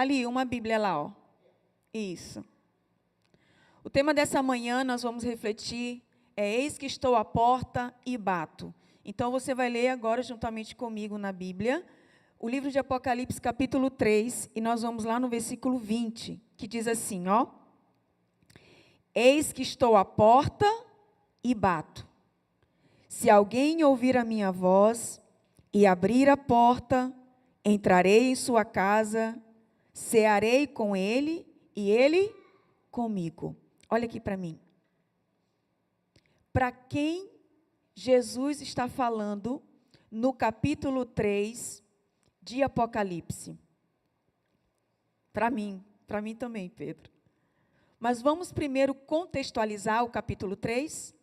Ali, uma Bíblia lá, ó. Isso. O tema dessa manhã nós vamos refletir é eis que estou à porta e bato. Então você vai ler agora juntamente comigo na Bíblia, o livro de Apocalipse capítulo 3, e nós vamos lá no versículo 20, que diz assim, ó. Eis que estou à porta e bato. Se alguém ouvir a minha voz e abrir a porta, entrarei em sua casa, cearei com ele e ele comigo. Olha aqui para mim. Para quem Jesus está falando no capítulo 3 de Apocalipse? Para mim também, Pedro. Mas vamos primeiro contextualizar o capítulo 3.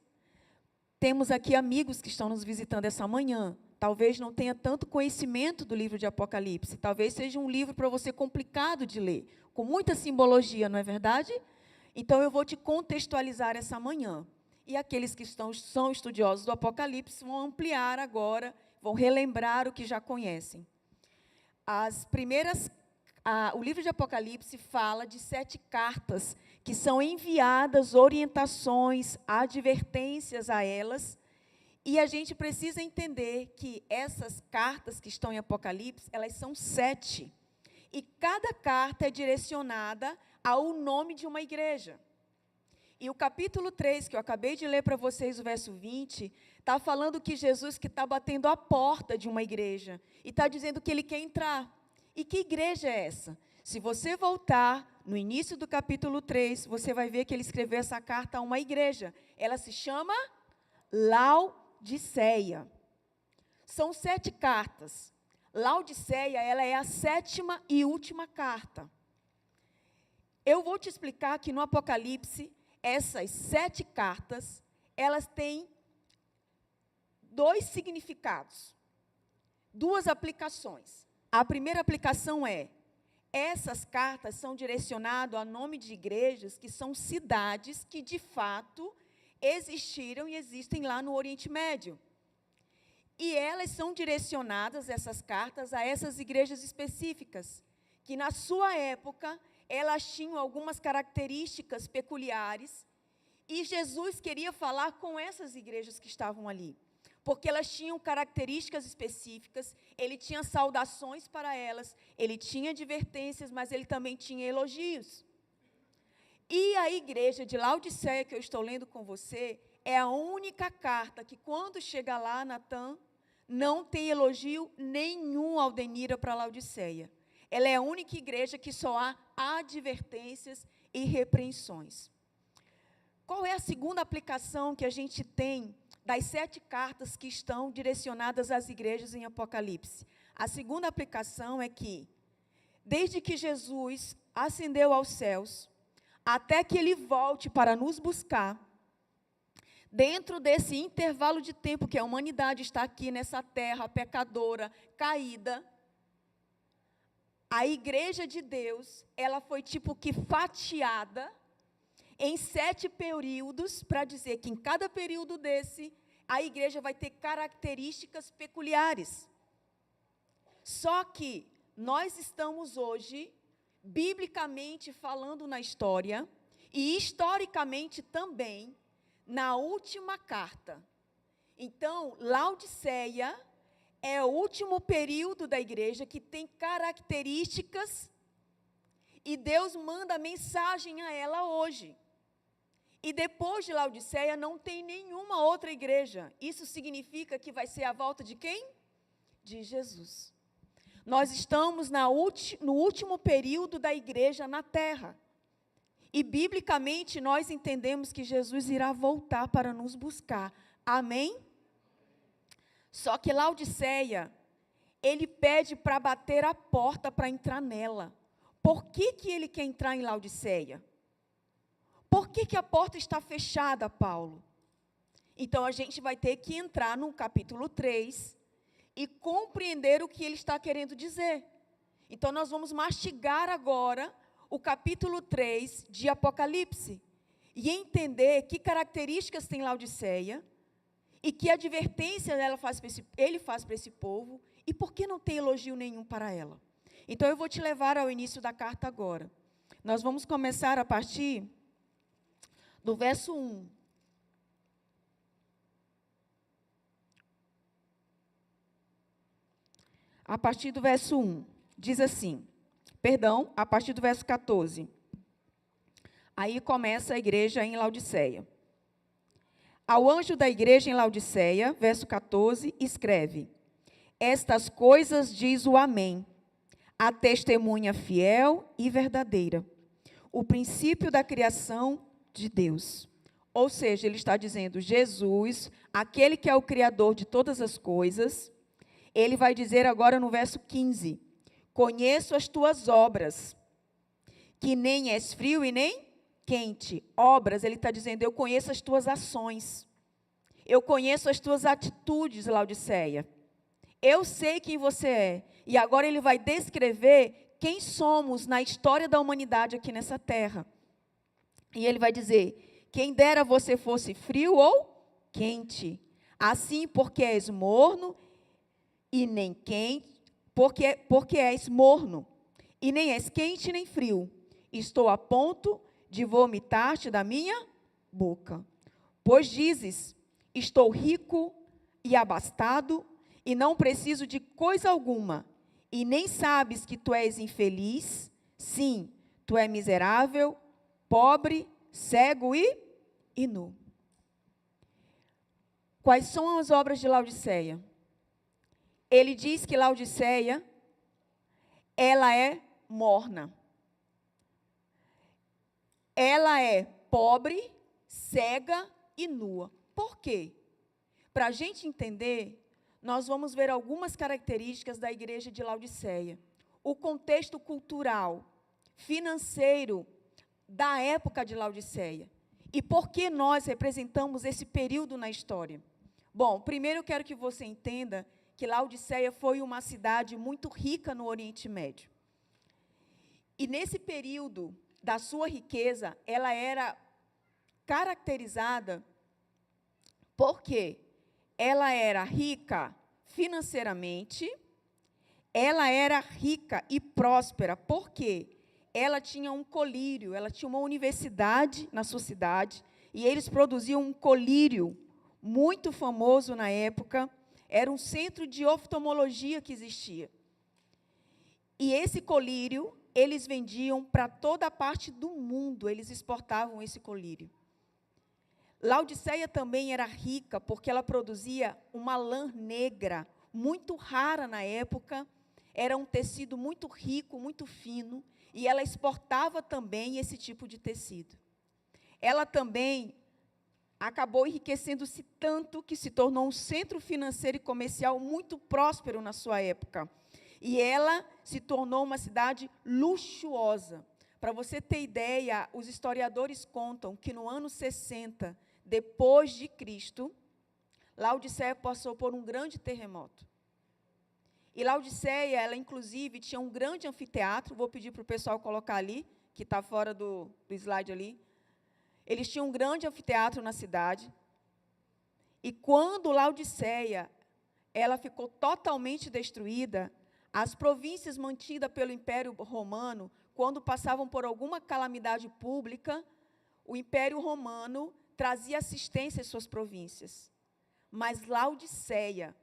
Temos aqui amigos que estão nos visitando essa manhã. Talvez não tenha tanto conhecimento do livro de Apocalipse. Talvez seja um livro para você complicado de ler, com muita simbologia, não é verdade? Então, eu vou te contextualizar essa manhã. E aqueles que são estudiosos do Apocalipse vão ampliar agora, vão relembrar o que já conhecem. O livro de Apocalipse fala de 7 cartas que são enviadas, orientações, advertências a elas. E a gente precisa entender que essas cartas que estão em Apocalipse, elas são 7. E cada carta é direcionada ao nome de uma igreja. E o capítulo 3, que eu acabei de ler para vocês, o verso 20, está falando que Jesus que está batendo a porta de uma igreja. E está dizendo que ele quer entrar. E que igreja é essa? Se você voltar no início do capítulo 3, você vai ver que ele escreveu essa carta a uma igreja. Ela se chama Laodiceia. São 7 cartas. Laodiceia, ela é a 7ª e última carta. Eu vou te explicar que no Apocalipse, essas 7 cartas, elas têm 2 significados, 2 aplicações. A primeira aplicação é, essas cartas são direcionadas a nome de igrejas que são cidades que, de fato, existiram e existem lá no Oriente Médio. E elas são direcionadas, essas cartas, a essas igrejas específicas, que na sua época, elas tinham algumas características peculiares, e Jesus queria falar com essas igrejas que estavam ali, porque elas tinham características específicas, ele tinha saudações para elas, ele tinha advertências, mas ele também tinha elogios. E a igreja de Laodiceia, que eu estou lendo com você, é a única carta que, quando chega lá, Natan, não tem elogio nenhum, Aldenira, para Laodiceia. Ela é a única igreja que só há advertências e repreensões. Qual é a segunda aplicação que a gente tem das 7 cartas que estão direcionadas às igrejas em Apocalipse? A segunda aplicação é que, desde que Jesus ascendeu aos céus, até que ele volte para nos buscar, dentro desse intervalo de tempo que a humanidade está aqui nessa terra pecadora, caída, a igreja de Deus, ela foi tipo que fatiada em 7 períodos, para dizer que em cada período desse, a igreja vai ter características peculiares. Só que nós estamos hoje, biblicamente falando na história, e historicamente também, na última carta. Então, Laodiceia é o último período da igreja que tem características e Deus manda mensagem a ela hoje. E depois de Laodiceia não tem nenhuma outra igreja. Isso significa que vai ser a volta de quem? De Jesus. Nós estamos no último período da igreja na terra. E biblicamente nós entendemos que Jesus irá voltar para nos buscar. Amém? Só que Laodiceia, ele pede para bater a porta para entrar nela. Por que ele quer entrar em Laodiceia? Por que a porta está fechada, Paulo? Então, a gente vai ter que entrar no capítulo 3 e compreender o que ele está querendo dizer. Então, nós vamos mastigar agora o capítulo 3 de Apocalipse e entender que características tem Laodiceia e que advertência ele faz para esse povo e por que não tem elogio nenhum para ela. Então, eu vou te levar ao início da carta agora. Nós vamos começar a partir do verso 1. A partir do verso 1, diz assim, a partir do verso 14. Aí começa a igreja em Laodiceia. Ao anjo da igreja em Laodiceia, verso 14, escreve: Estas coisas diz o Amém, a testemunha fiel e verdadeira, o princípio da criação de Deus. Ou seja, ele está dizendo, Jesus, aquele que é o Criador de todas as coisas, ele vai dizer agora no verso 15, conheço as tuas obras, que nem és frio e nem quente. Obras, ele está dizendo, eu conheço as tuas ações, eu conheço as tuas atitudes, Laodiceia. Eu sei quem você é. E agora ele vai descrever quem somos na história da humanidade aqui nessa terra. E ele vai dizer, quem dera você fosse frio ou quente. Assim, porque és morno e nem quente, porque és morno, e nem és quente nem frio. Estou a ponto de vomitar-te da minha boca. Pois dizes, estou rico e abastado, e não preciso de coisa alguma, e nem sabes que tu és infeliz, sim, tu és miserável, pobre, cego e nu. Quais são as obras de Laodiceia? Ele diz que Laodiceia, ela é morna. Ela é pobre, cega e nua. Por quê? Para a gente entender, nós vamos ver algumas características da igreja de Laodiceia. O contexto cultural, financeiro da época de Laodiceia. E por que nós representamos esse período na história? Bom, primeiro eu quero que você entenda que Laodiceia foi uma cidade muito rica no Oriente Médio. E nesse período da sua riqueza, ela era caracterizada porque ela era rica financeiramente, ela era rica e próspera, porque ela tinha um colírio, ela tinha uma universidade na sua cidade, e eles produziam um colírio muito famoso na época. Era um centro de oftalmologia que existia. E esse colírio, eles vendiam para toda a parte do mundo, eles exportavam esse colírio. Laodiceia também era rica, porque ela produzia uma lã negra, muito rara na época, era um tecido muito rico, muito fino, e ela exportava também esse tipo de tecido. Ela também acabou enriquecendo-se tanto que se tornou um centro financeiro e comercial muito próspero na sua época. E ela se tornou uma cidade luxuosa. Para você ter ideia, os historiadores contam que no ano 60, depois de Cristo, Laodiceia passou por um grande terremoto. E Laodiceia, ela inclusive tinha um grande anfiteatro, vou pedir para o pessoal colocar ali, que está fora do slide ali. Eles tinham um grande anfiteatro na cidade, e quando Laodiceia, ela ficou totalmente destruída, as províncias mantidas pelo Império Romano, quando passavam por alguma calamidade pública, o Império Romano trazia assistência às suas províncias. Mas Laodiceia,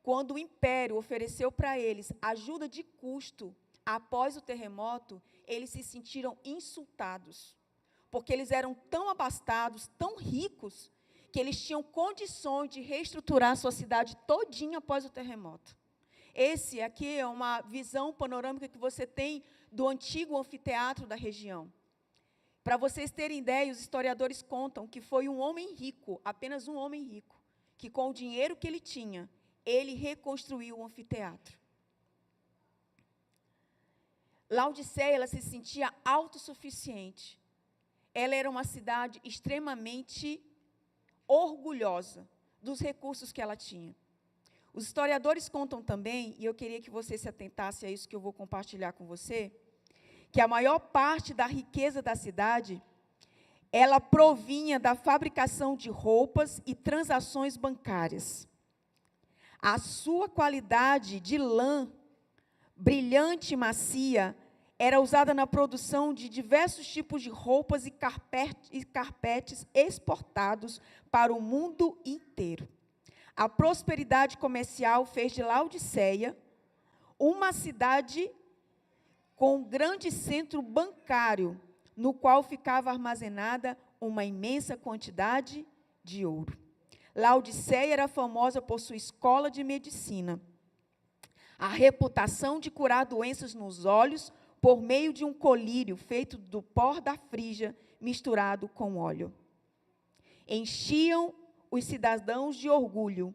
quando o Império ofereceu para eles ajuda de custo após o terremoto, eles se sentiram insultados. Porque eles eram tão abastados, tão ricos, que eles tinham condições de reestruturar a sua cidade todinha após o terremoto. Esse aqui é uma visão panorâmica que você tem do antigo anfiteatro da região. Para vocês terem ideia, os historiadores contam que foi um homem rico, apenas um homem rico, que com o dinheiro que ele tinha, ele reconstruiu o anfiteatro. Laodiceia, ela se sentia autossuficiente. Ela era uma cidade extremamente orgulhosa dos recursos que ela tinha. Os historiadores contam também, e eu queria que você se atentasse a isso que eu vou compartilhar com você, que a maior parte da riqueza da cidade, ela provinha da fabricação de roupas e transações bancárias. A sua qualidade de lã brilhante e macia, era usada na produção de diversos tipos de roupas e carpetes exportados para o mundo inteiro. A prosperidade comercial fez de Laodiceia uma cidade com um grande centro bancário, no qual ficava armazenada uma imensa quantidade de ouro. Laodiceia era famosa por sua escola de medicina. A reputação de curar doenças nos olhos por meio de um colírio feito do pó da Frígia misturado com óleo. Enchiam os cidadãos de orgulho,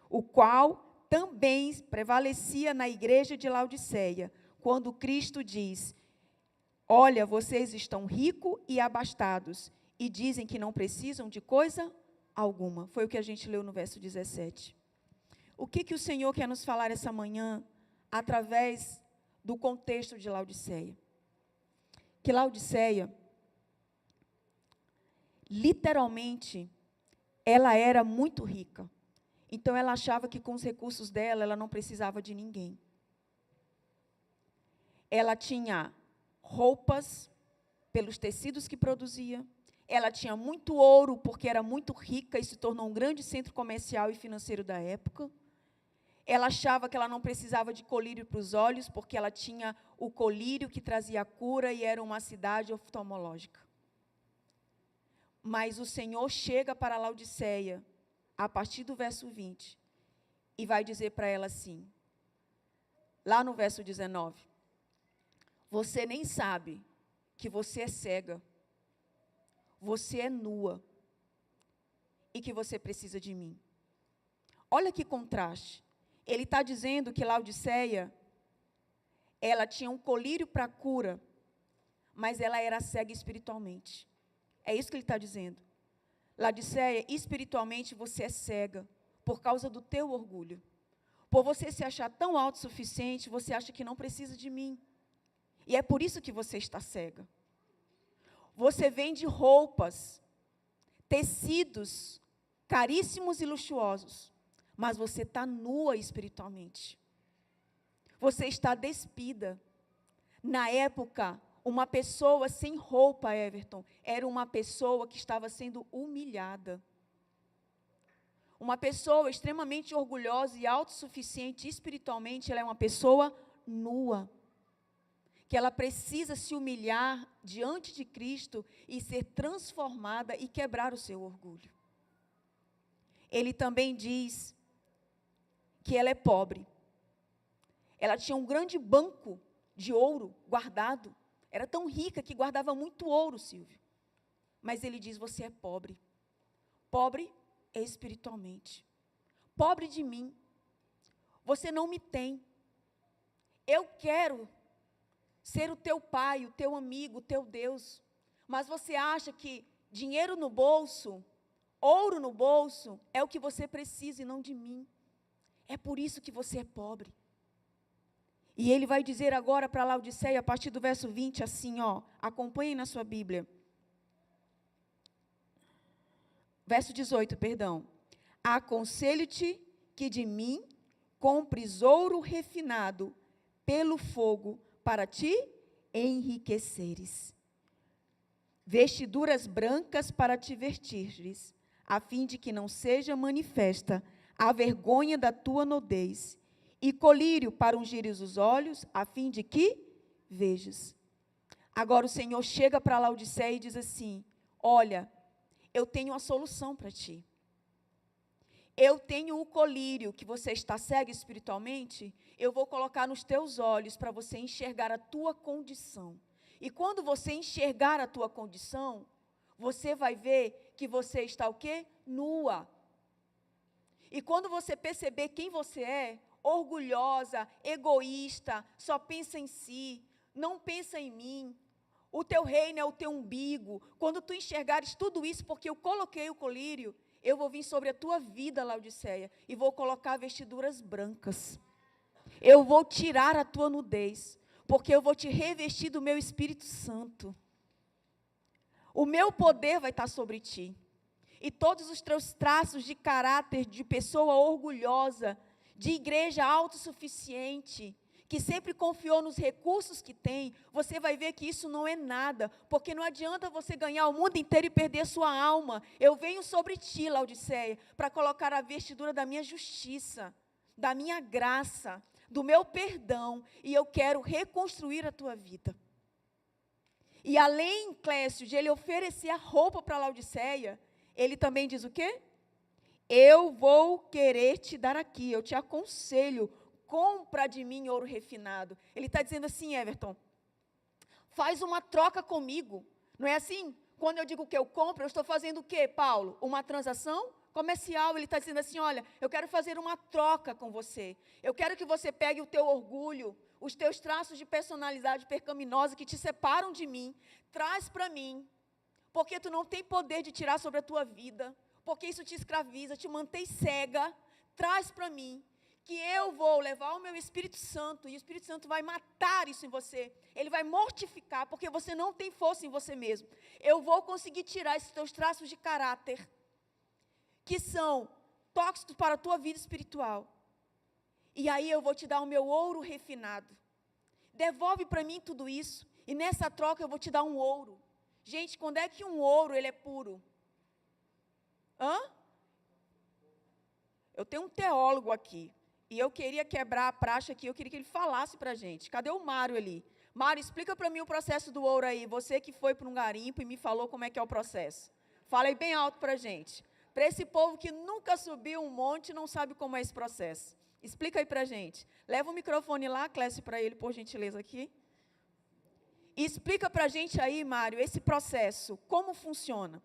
o qual também prevalecia na igreja de Laodiceia, quando Cristo diz: olha, vocês estão ricos e abastados, e dizem que não precisam de coisa alguma. Foi o que a gente leu no verso 17. O que o Senhor quer nos falar essa manhã, através do contexto de Laodiceia? Que Laodiceia, literalmente, ela era muito rica. Então, ela achava que com os recursos dela, ela não precisava de ninguém. Ela tinha roupas pelos tecidos que produzia. Ela tinha muito ouro, porque era muito rica e se tornou um grande centro comercial e financeiro da época. Ela achava que ela não precisava de colírio para os olhos, porque ela tinha o colírio que trazia a cura e era uma cidade oftalmológica. Mas o Senhor chega para Laodiceia, a partir do verso 20, e vai dizer para ela assim, lá no verso 19, você nem sabe que você é cega, você é nua, e que você precisa de mim. Olha que contraste. Ele está dizendo que Laodiceia, ela tinha um colírio para cura, mas ela era cega espiritualmente. É isso que ele está dizendo. Laodiceia, espiritualmente você é cega, por causa do teu orgulho. Por você se achar tão autossuficiente, você acha que não precisa de mim. E é por isso que você está cega. Você vende roupas, tecidos caríssimos e luxuosos, mas você está nua espiritualmente. Você está despida. Na época, uma pessoa sem roupa, Everton, era uma pessoa que estava sendo humilhada. Uma pessoa extremamente orgulhosa e autossuficiente espiritualmente, ela é uma pessoa nua. Que ela precisa se humilhar diante de Cristo e ser transformada e quebrar o seu orgulho. Ele também diz que ela é pobre. Ela tinha um grande banco de ouro guardado. Era tão rica que guardava muito ouro, Silvio. Mas ele diz, você é pobre. Pobre espiritualmente. Pobre de mim. Você não me tem. Eu quero ser o teu pai, o teu amigo, o teu Deus. Mas você acha que dinheiro no bolso, ouro no bolso, é o que você precisa e não de mim. É por isso que você é pobre. E ele vai dizer agora para Laodiceia, a partir do verso 20, assim, acompanhem na sua Bíblia. Verso 18, perdão. Aconselho-te que de mim compres ouro refinado pelo fogo para te enriqueceres. Vestiduras brancas para te vestires, a fim de que não seja manifesta a vergonha da tua nudez, e colírio para ungires os olhos, a fim de que vejas. Agora o Senhor chega para Laodiceia e diz assim, olha, eu tenho a solução para ti. Eu tenho o colírio que você está cego espiritualmente, eu vou colocar nos teus olhos para você enxergar a tua condição. E quando você enxergar a tua condição, você vai ver que você está o quê? Nua. E quando você perceber quem você é, orgulhosa, egoísta, só pensa em si, não pensa em mim, o teu reino é o teu umbigo. Quando tu enxergares tudo isso, porque eu coloquei o colírio, eu vou vir sobre a tua vida, Laodiceia, e vou colocar vestiduras brancas. Eu vou tirar a tua nudez, porque eu vou te revestir do meu Espírito Santo. O meu poder vai estar sobre ti. E todos os teus traços de caráter de pessoa orgulhosa, de igreja autossuficiente, que sempre confiou nos recursos que tem, você vai ver que isso não é nada, porque não adianta você ganhar o mundo inteiro e perder sua alma. Eu venho sobre ti, Laodiceia, para colocar a vestidura da minha justiça, da minha graça, do meu perdão, e eu quero reconstruir a tua vida. E além, Clécio, de ele oferecer a roupa para Laodiceia, ele também diz o quê? Eu vou querer te dar aqui, eu te aconselho, compra de mim ouro refinado. Ele está dizendo assim, Everton, faz uma troca comigo. Não é assim? Quando eu digo que eu compro, eu estou fazendo o quê, Paulo? Uma transação comercial. Ele está dizendo assim, olha, eu quero fazer uma troca com você. Eu quero que você pegue o teu orgulho, os teus traços de personalidade pecaminosa que te separam de mim, traz para mim, porque tu não tem poder de tirar sobre a tua vida, porque isso te escraviza, te mantém cega, traz para mim, que eu vou levar o meu Espírito Santo, e o Espírito Santo vai matar isso em você, ele vai mortificar, porque você não tem força em você mesmo. Eu vou conseguir tirar esses teus traços de caráter, que são tóxicos para a tua vida espiritual, e aí eu vou te dar o meu ouro refinado. Devolve para mim tudo isso, e nessa troca eu vou te dar um ouro. Gente, quando é que um ouro ele é puro? Eu tenho um teólogo aqui, e eu queria quebrar a praxe aqui, eu queria que ele falasse para a gente. Cadê o Mário ali? Mário, explica para mim o processo do ouro aí. Você que foi para um garimpo e me falou como é que é o processo. Fala aí bem alto para a gente. Para esse povo que nunca subiu um monte e não sabe como é esse processo. Explica aí para a gente. Leva o microfone lá, Clécio, para ele, por gentileza, aqui. E explica para a gente aí, Mário, esse processo, como funciona.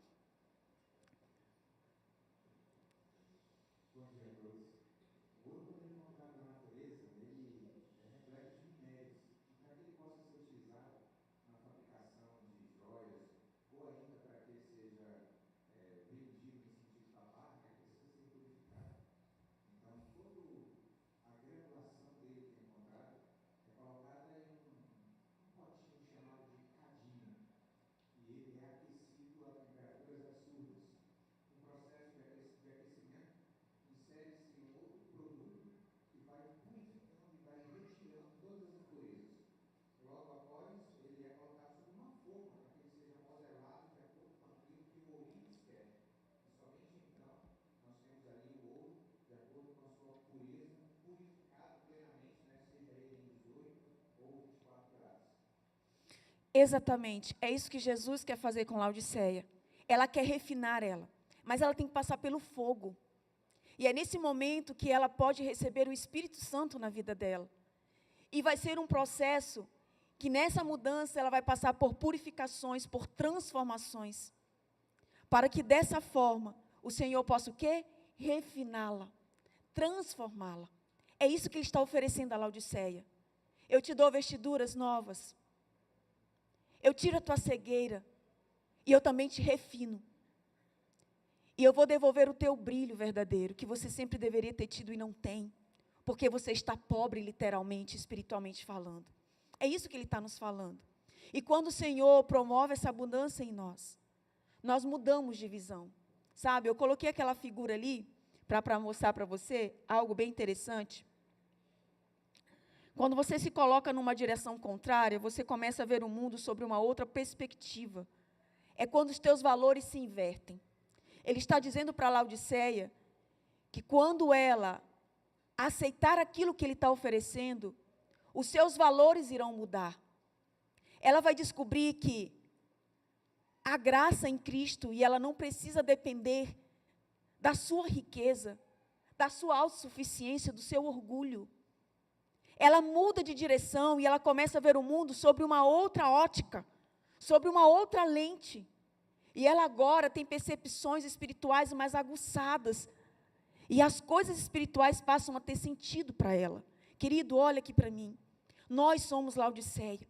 Exatamente, é isso que Jesus quer fazer com Laodiceia. Ela quer refinar ela, mas ela tem que passar pelo fogo. E é nesse momento que ela pode receber o Espírito Santo na vida dela. E vai ser um processo que nessa mudança ela vai passar por purificações, por transformações, para que dessa forma o Senhor possa o quê? Refiná-la, transformá-la. É isso que Ele está oferecendo a Laodiceia. Eu te dou vestiduras novas. Eu tiro a tua cegueira, e eu também te refino. E eu vou devolver o teu brilho verdadeiro, que você sempre deveria ter tido e não tem, porque você está pobre literalmente, espiritualmente falando. É isso que Ele está nos falando. E quando o Senhor promove essa abundância em nós, nós mudamos de visão. Sabe, eu coloquei aquela figura ali, para mostrar para você algo bem interessante. Quando você se coloca numa direção contrária, você começa a ver o mundo sobre uma outra perspectiva. É quando os teus valores se invertem. Ele está dizendo para Laodiceia que quando ela aceitar aquilo que Ele está oferecendo, os seus valores irão mudar. Ela vai descobrir que há graça em Cristo e ela não precisa depender da sua riqueza, da sua autossuficiência, do seu orgulho. Ela muda de direção e ela começa a ver o mundo sobre uma outra ótica, sobre uma outra lente. E ela agora tem percepções espirituais mais aguçadas. E as coisas espirituais passam a ter sentido para ela. Querido, olha aqui para mim. Nós somos Laodiceia.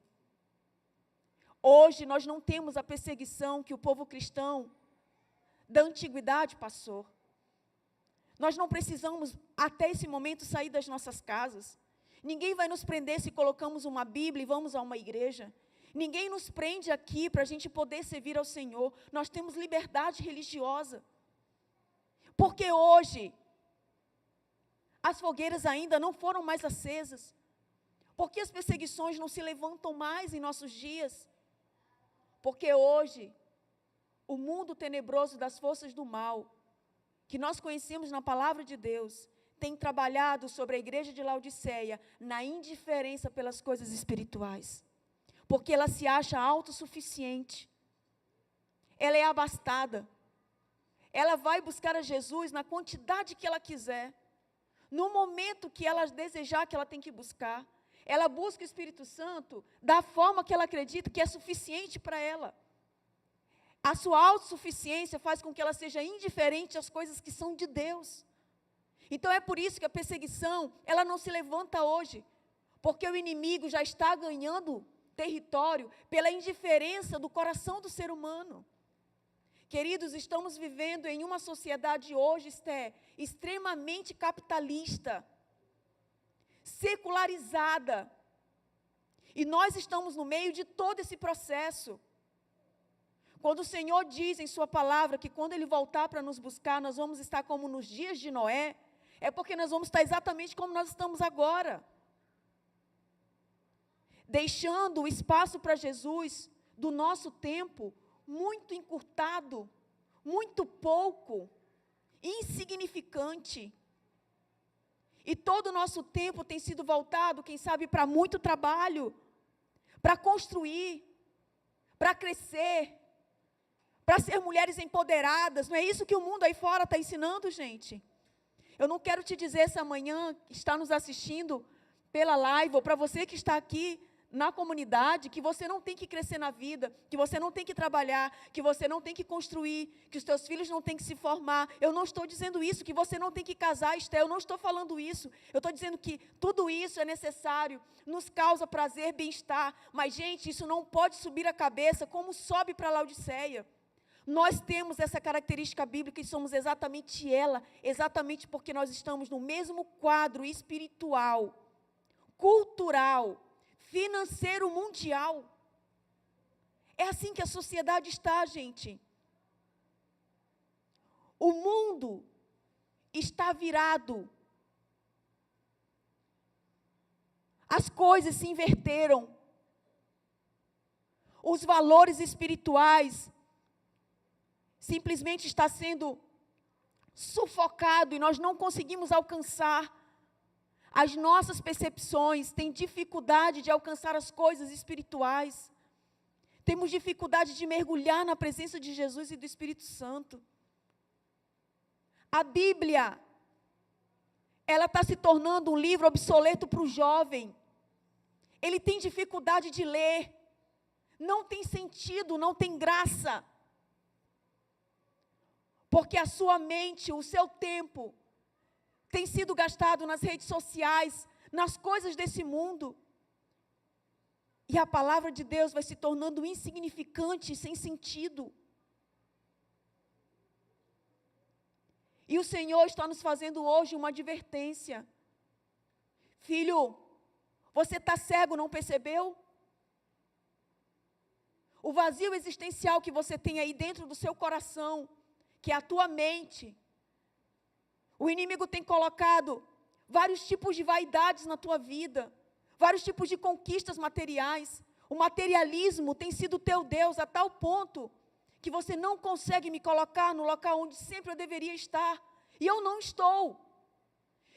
Hoje nós não temos a perseguição que o povo cristão da antiguidade passou. Nós não precisamos, até esse momento, sair das nossas casas. Ninguém vai nos prender se colocamos uma Bíblia e vamos a uma igreja. Ninguém nos prende aqui para a gente poder servir ao Senhor. Nós temos liberdade religiosa. Porque hoje, as fogueiras ainda não foram mais acesas. Por que as perseguições não se levantam mais em nossos dias? Porque hoje, o mundo tenebroso das forças do mal, que nós conhecemos na palavra de Deus, tem trabalhado sobre a igreja de Laodiceia na indiferença pelas coisas espirituais. Porque ela se acha autossuficiente. Ela é abastada. Ela vai buscar a Jesus na quantidade que ela quiser. No momento que ela desejar que ela tem que buscar. Ela busca o Espírito Santo da forma que ela acredita que é suficiente para ela. A sua autossuficiência faz com que ela seja indiferente às coisas que são de Deus. Então é por isso que a perseguição, ela não se levanta hoje. Porque o inimigo já está ganhando território pela indiferença do coração do ser humano. Queridos, estamos vivendo em uma sociedade hoje, Esté, extremamente capitalista, secularizada. E nós estamos no meio de todo esse processo. Quando o Senhor diz em sua palavra que quando Ele voltar para nos buscar, nós vamos estar como nos dias de Noé, é porque nós vamos estar exatamente como nós estamos agora. Deixando o espaço para Jesus do nosso tempo muito encurtado, muito pouco, insignificante. E todo o nosso tempo tem sido voltado, quem sabe, para muito trabalho, para construir, para crescer, para ser mulheres empoderadas. Não é isso que o mundo aí fora está ensinando, gente? Eu não quero te dizer essa manhã, que está nos assistindo pela live, ou para você que está aqui na comunidade, que você não tem que crescer na vida, que você não tem que trabalhar, que você não tem que construir, que os teus filhos não têm que se formar. Eu não estou dizendo isso, que você não tem que casar, Esté, eu não estou falando isso. Eu estou dizendo que tudo isso é necessário, nos causa prazer, bem-estar, mas, gente, isso não pode subir a cabeça como sobe para Laodiceia. Nós temos essa característica bíblica e somos exatamente ela, exatamente porque nós estamos no mesmo quadro espiritual, cultural, financeiro mundial. É assim que a sociedade está, gente. O mundo está virado. As coisas se inverteram. Os valores espirituais simplesmente está sendo sufocado e nós não conseguimos alcançar. As nossas percepções têm dificuldade de alcançar as coisas espirituais. Temos dificuldade de mergulhar na presença de Jesus e do Espírito Santo. A Bíblia, ela está se tornando um livro obsoleto para o jovem. Ele tem dificuldade de ler. Não tem sentido, não tem graça. Porque a sua mente, o seu tempo, tem sido gastado nas redes sociais, nas coisas desse mundo. E a palavra de Deus vai se tornando insignificante, sem sentido. E o Senhor está nos fazendo hoje uma advertência. Filho, você está cego, não percebeu? O vazio existencial que você tem aí dentro do seu coração, que é a tua mente. O inimigo tem colocado vários tipos de vaidades na tua vida, vários tipos de conquistas materiais. O materialismo tem sido o teu Deus a tal ponto que você não consegue me colocar no local onde sempre eu deveria estar. E eu não estou.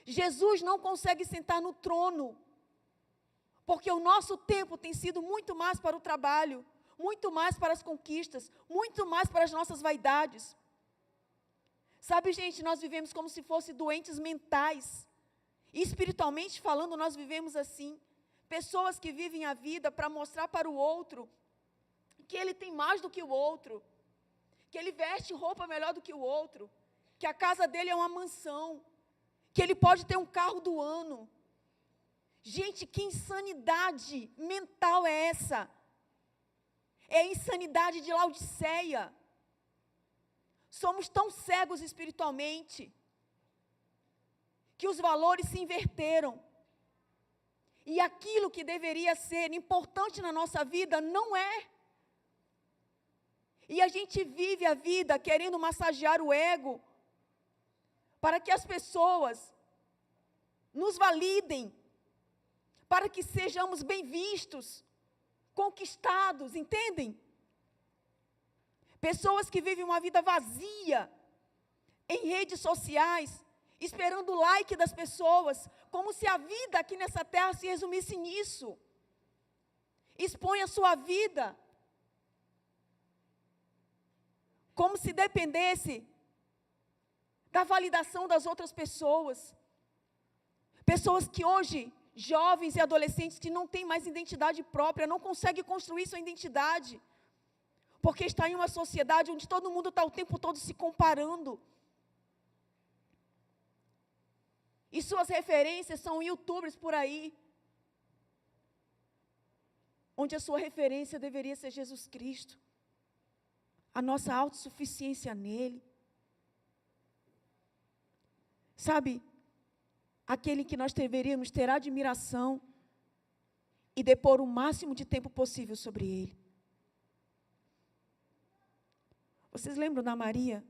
Jesus não consegue sentar no trono, porque o nosso tempo tem sido muito mais para o trabalho, muito mais para as conquistas, muito mais para as nossas vaidades. Sabe, gente, nós vivemos como se fossem doentes mentais. E espiritualmente falando, nós vivemos assim. Pessoas que vivem a vida para mostrar para o outro que ele tem mais do que o outro, que ele veste roupa melhor do que o outro, que a casa dele é uma mansão, que ele pode ter um carro do ano. Gente, que insanidade mental é essa? É a insanidade de Laodiceia. Somos tão cegos espiritualmente, que os valores se inverteram. E aquilo que deveria ser importante na nossa vida, não é. E a gente vive a vida querendo massagear o ego, para que as pessoas nos validem, para que sejamos bem vistos, conquistados, entendem? Pessoas que vivem uma vida vazia em redes sociais, esperando o like das pessoas, como se a vida aqui nessa terra se resumisse nisso. Expõe a sua vida como se dependesse da validação das outras pessoas. Pessoas que hoje, jovens e adolescentes, que não têm mais identidade própria, não conseguem construir sua identidade, porque está em uma sociedade onde todo mundo está o tempo todo se comparando. E suas referências são youtubers por aí, onde a sua referência deveria ser Jesus Cristo, a nossa autossuficiência nele. Sabe, aquele que nós deveríamos ter admiração e depor o máximo de tempo possível sobre ele. Vocês lembram da Maria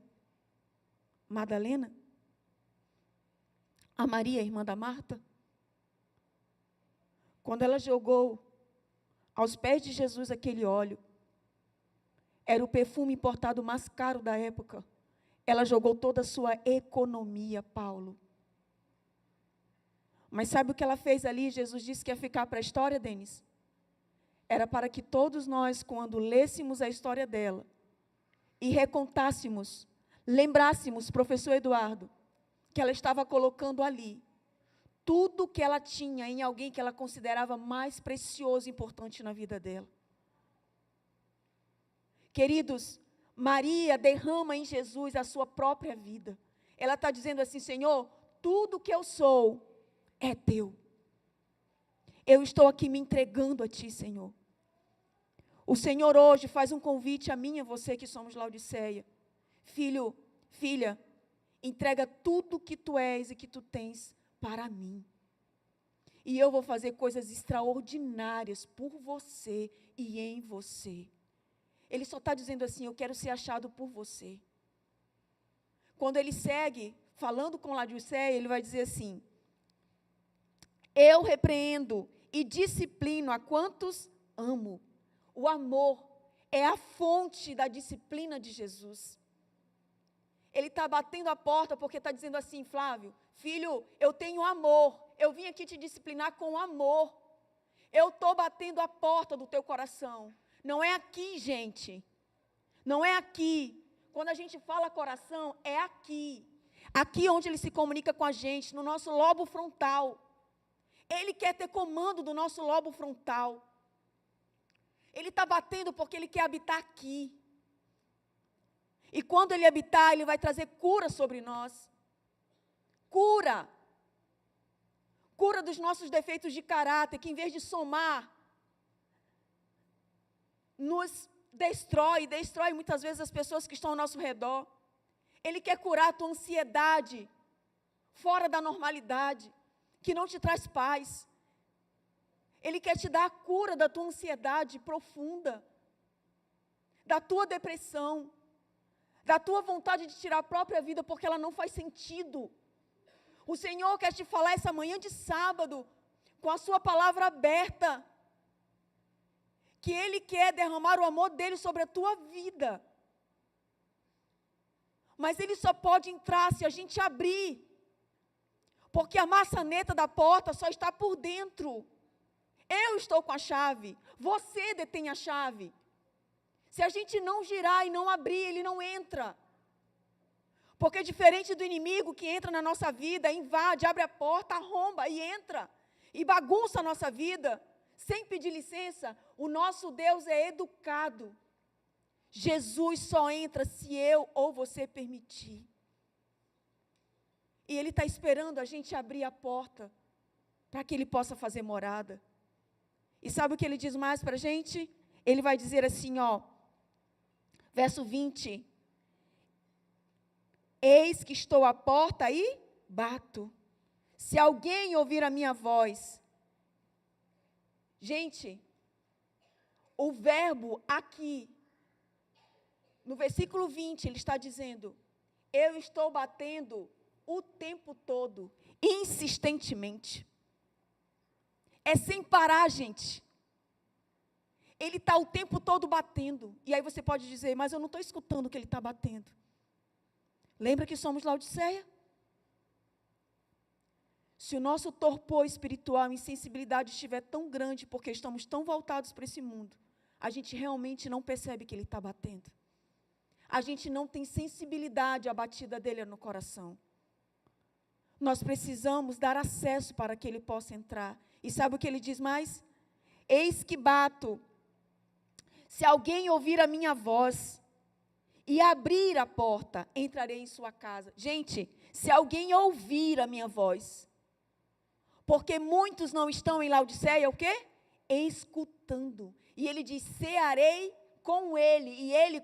Madalena? A Maria, irmã da Marta? Quando ela jogou aos pés de Jesus aquele óleo, era o perfume importado mais caro da época. Ela jogou toda a sua economia, Paulo. Mas sabe o que ela fez ali? Jesus disse que ia ficar para a história, Denis? Era para que todos nós, quando lêssemos a história dela, e recontássemos, lembrássemos, professor Eduardo, que ela estava colocando ali tudo que ela tinha em alguém que ela considerava mais precioso e importante na vida dela. Queridos, Maria derrama em Jesus a sua própria vida. Ela está dizendo assim: Senhor, tudo que eu sou é teu. Eu estou aqui me entregando a ti, Senhor. O Senhor hoje faz um convite a mim e a você que somos Laodiceia. Filho, filha, entrega tudo que tu és e que tu tens para mim. E eu vou fazer coisas extraordinárias por você e em você. Ele só está dizendo assim: eu quero ser achado por você. Quando ele segue falando com Laodiceia, ele vai dizer assim: eu repreendo e disciplino a quantos amo. O amor é a fonte da disciplina de Jesus. Ele está batendo a porta porque está dizendo assim: Flávio, filho, eu tenho amor. Eu vim aqui te disciplinar com amor. Eu estou batendo a porta do teu coração. Não é aqui, gente. Não é aqui. Quando a gente fala coração, é aqui. Aqui onde ele se comunica com a gente, no nosso lobo frontal. Ele quer ter comando do nosso lobo frontal. Ele está batendo porque ele quer habitar aqui. E quando ele habitar, ele vai trazer cura sobre nós. Cura. Cura dos nossos defeitos de caráter, que em vez de somar, nos destrói muitas vezes as pessoas que estão ao nosso redor. Ele quer curar a tua ansiedade, fora da normalidade, que não te traz paz. Ele quer te dar a cura da tua ansiedade profunda, da tua depressão, da tua vontade de tirar a própria vida porque ela não faz sentido. O Senhor quer te falar essa manhã de sábado, com a sua palavra aberta, que Ele quer derramar o amor dEle sobre a tua vida. Mas Ele só pode entrar se a gente abrir, porque a maçaneta da porta só está por dentro. Eu estou com a chave, você detém a chave. Se a gente não girar e não abrir, ele não entra. Porque diferente do inimigo que entra na nossa vida, invade, abre a porta, arromba e entra, e bagunça a nossa vida, sem pedir licença, o nosso Deus é educado. Jesus só entra se eu ou você permitir. E Ele está esperando a gente abrir a porta, para que Ele possa fazer morada. E sabe o que Ele diz mais para a gente? Ele vai dizer assim, ó, verso 20. Eis que estou à porta e bato. Se alguém ouvir a minha voz. Gente, o verbo aqui, no versículo 20, ele está dizendo: eu estou batendo o tempo todo, insistentemente. É sem parar, gente. Ele está o tempo todo batendo. E aí você pode dizer, mas eu não estou escutando que ele está batendo. Lembra que somos Laodiceia? Se o nosso torpor espiritual e insensibilidade estiver tão grande, porque estamos tão voltados para esse mundo, a gente realmente não percebe que ele está batendo. A gente não tem sensibilidade à batida dele no coração. Nós precisamos dar acesso para que ele possa entrar. E sabe o que ele diz mais? Eis que bato. Se alguém ouvir a minha voz e abrir a porta, entrarei em sua casa. Gente, se alguém ouvir a minha voz, porque muitos não estão em Laodiceia, o quê? Escutando. E ele diz, cearei com ele, e ele